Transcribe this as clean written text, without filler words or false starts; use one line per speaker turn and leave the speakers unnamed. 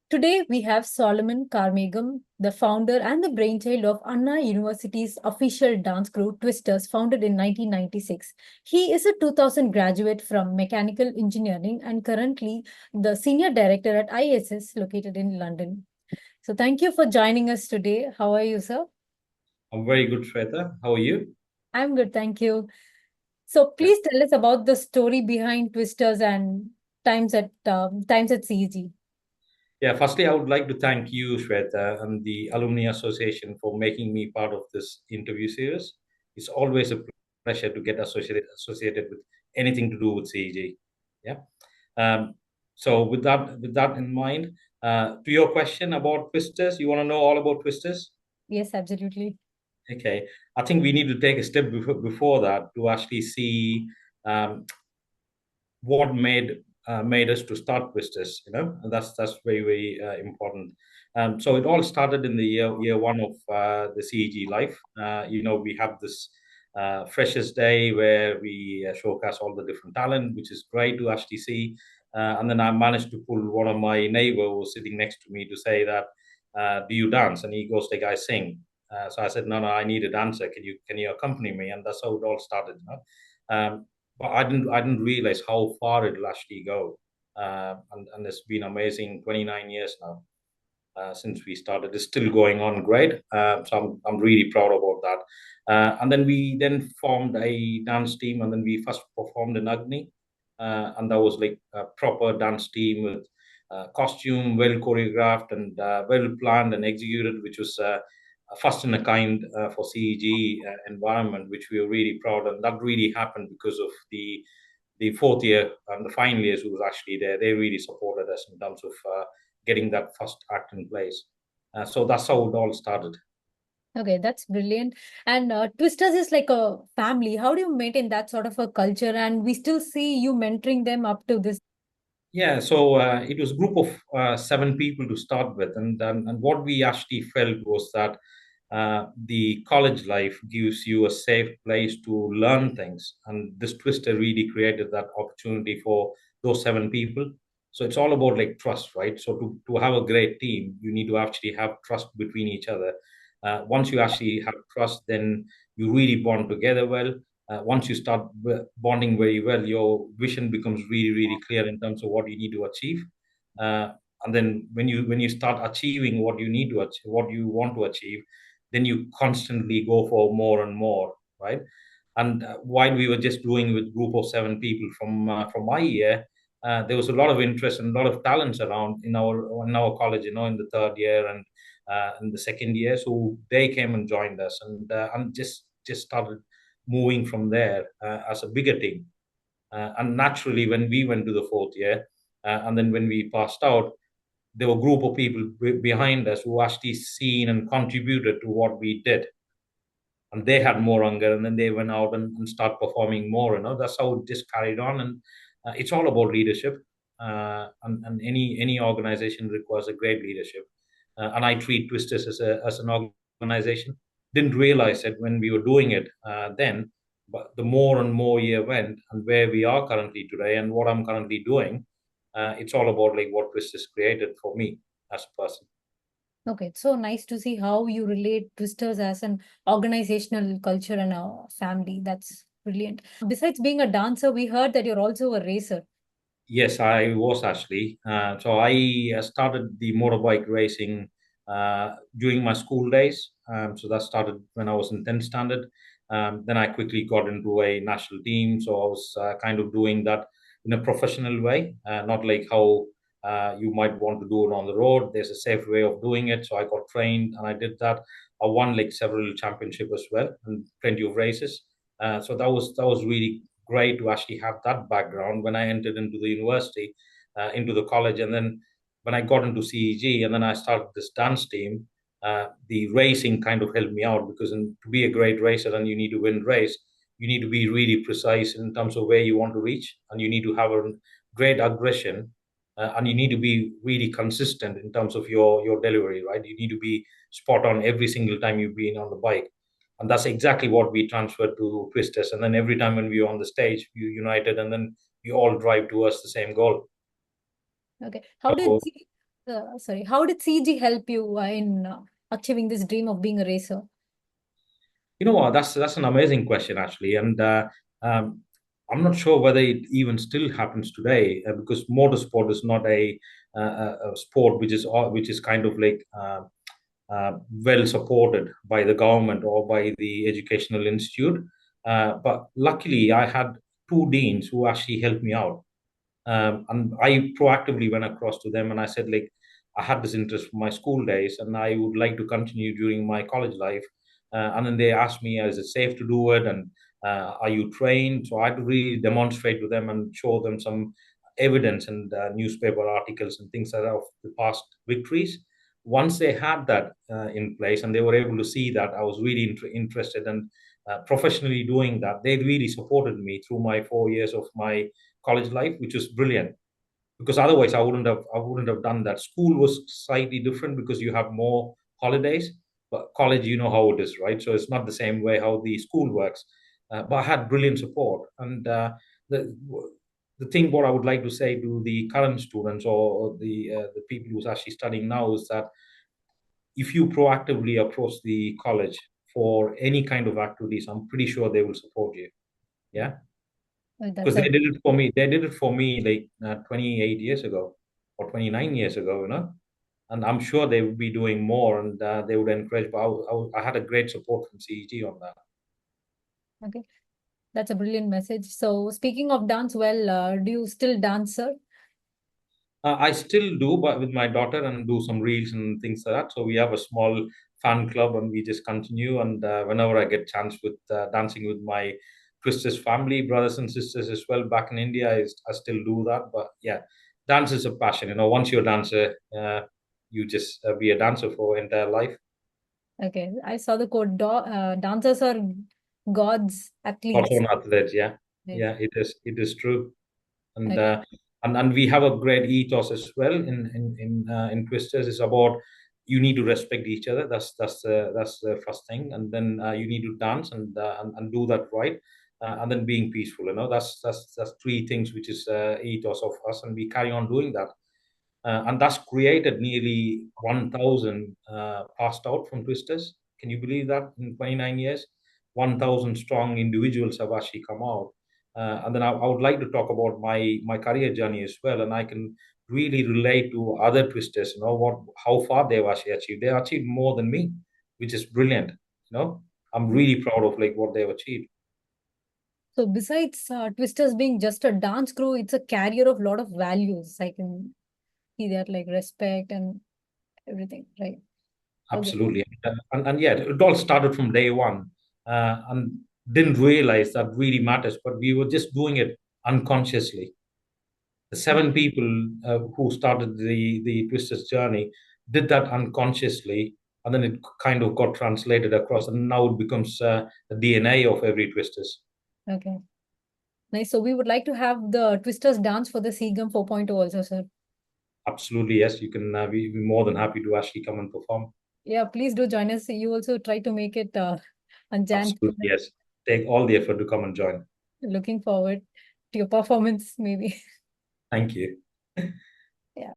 Today, we have Solomon Karmegam, the founder and the brainchild of Anna University's official dance group Twisters, founded in 1996. He is a 2000 graduate from mechanical engineering and currently the senior director at ISS, located in London. So, thank you for joining us today. How are you, sir?
I'm very good, Shweta. How are you?
I'm good, thank you. So,
Yeah.
please tell us about the story behind Twisters and times at CEG.
Yeah. Firstly, I would like to thank you, Shweta, and the Alumni Association for making me part of this interview series. It's always a pleasure to get associated with anything to do with CEG. Yeah. Um, so with that in mind, to your question about Twisters, you want to know all about Twisters?
Yes, absolutely.
Okay. I think we need to take a step before that to actually see um, what made us to start business. And that's very important. So it all started in the year one of the CEG life. We have this freshers day where we showcase all the different talent, which is great to actually see. And then I managed to pull one of my neighbor who was sitting next to me to say that, do you dance? And he goes like, I sing. So I said, no, I need a dancer. Can you accompany me? And that's how it all started. But I didn't realize how far it'll actually go. And it's been amazing 29 years now since we started. It's still going on great. So I'm really proud about that. And then we then formed a dance team, and then we first performed in Agni. And that was like a proper dance team with costume, well choreographed and well planned and executed, which was first in a kind for CEG environment, which we were really proud of. And that really happened because of the fourth year and the final years who was actually there. They really supported us in terms of getting that first act in place. So that's how it all started.
Okay, that's brilliant. And Twisters is like a family. How do you maintain that sort of a culture? And we still see you mentoring them up to this.
Yeah, so it was a group of seven people to start with, and what we actually felt was that the college life gives you a safe place to learn things, and this Twister really created that opportunity for those seven people. So it's all about like trust, right? So to have a great team, you need to actually have trust between each other. Once you actually have trust, then you really bond together well. Once you start bonding very well, your vision becomes really clear in terms of what you need to achieve. And then when you start achieving what you need to achieve, what you want to achieve, then you constantly go for more and more, right? And while we were just doing with group of seven people from my year, there was a lot of interest and a lot of talents around in our college, in the third year and in the second year. So they came and joined us, and just started moving from there as a bigger team. And naturally, when we went to the fourth year, and then when we passed out, there were a group of people behind us who actually seen and contributed to what we did, and they had more hunger, and then they went out and start performing more. That's how it just carried on, and it's all about leadership. And any organization requires a great leadership, and I treat Twisters as an organization. Didn't realize it when we were doing it then, but the more and more year went, and where we are currently today, and what I'm currently doing, it's all about like what Twisters created for me as a person.
Okay, it's so nice to see how you relate Twisters as an organizational culture and a family. That's brilliant. Besides being a dancer, we heard that you're also a racer.
Yes, I was actually. So I started the motorbike racing during my school days. So that started when I was in 10th standard. Then I quickly got into a national team. So I was kind of doing that in a professional way, not like how you might want to do it on the road. There's a safe way of doing it. So I got trained and I did that. I won like several championships as well and plenty of races. So that was really great to actually have that background when I entered into the university, into the college, and then when I got into CEG, and then I started this dance team. The racing kind of helped me out because to be a great racer, and you need to win race, you need to be really precise in terms of where you want to reach, and you need to have a great aggression, and you need to be really consistent in terms of your delivery, right? You need to be spot on every single time you've been on the bike, and that's exactly what we transferred to Twisters. And then every time when we were on the stage, we united, and then we all drive towards the same goal.
Okay, how did
So
Sorry, how did CG help you in achieving this dream of being a racer?
You know what? That's an amazing question actually, and um, I'm not sure whether it even still happens today because motorsport is not a sport which is kind of like well supported by the government or by the educational institute. But luckily, I had two deans who actually helped me out. And I proactively went across to them and I said, like, I had this interest from my school days and I would like to continue during my college life. And then they asked me, is it safe to do it? And are you trained? So I had to really demonstrate to them and show them some evidence and newspaper articles and things like that of the past victories. Once they had that in place and they were able to see that I was really interested and professionally doing that, they really supported me through my 4 years of my college life, which was brilliant. Because otherwise, I wouldn't have done that. School was slightly different because you have more holidays, but college, you know how it is, right? So it's not the same way how the school works. But I had brilliant support, and the the thing what I would like to say to the current students or the people who's actually studying now is that if you proactively approach the college for any kind of activities, I'm pretty sure they will support you. Yeah,
That's
because
a
they did it for me. They did it for me like 28 years ago or 29 years ago, and I'm sure they would be doing more and they would encourage. But I had a great support from CEG on that.
okay. That's a brilliant message. So, speaking of dance, well, do you still dance, sir?
I still do, but with my daughter and do some reels and things like that. So we have a small fan club, and we just continue. And whenever I get chance with dancing with my Twisters family, brothers and sisters as well, back in India, I still do that. But yeah, dance is a passion. Once you're a dancer, you just be a dancer for entire life.
Okay, I saw the quote, dancers are gods,
Also
athletes.
an athlete, yeah,
Right.
yeah, it is true. and
Okay.
uh, and we have a great ethos as well in Twisters. It's about you need to respect each other. That's the first thing, and then you need to dance and do that right, and then being peaceful. That's three things which is ethos of us, and we carry on doing that. And that's created nearly 1,000 passed out from Twisters. Can you believe that in 29 years? 1,000 strong individuals have actually come out. And then I would like to talk about my career journey as well. And I can really relate to other Twisters, how far they've actually achieved. They achieved more than me, which is brilliant. I'm really proud of like what they've achieved.
So, besides Twisters being just a dance crew, it's a carrier of a lot of values. I can see that, like respect and everything, right? Okay.
Absolutely. And yeah, it all started from day one and didn't realize that really matters, but we were just doing it unconsciously. The seven people who started the Twisters journey did that unconsciously, and then it kind of got translated across, and now it becomes the DNA of every Twisters.
Okay. Nice. So, we would like to have the Twisters dance for the Seagum 4.0 also, sir.
Absolutely, yes. You can be more than happy to actually come and perform.
Yeah, please do join us. You also try to make it on Jan.
Absolutely, yes. Take all the effort to come and join.
Looking forward to your performance, maybe.
Thank you.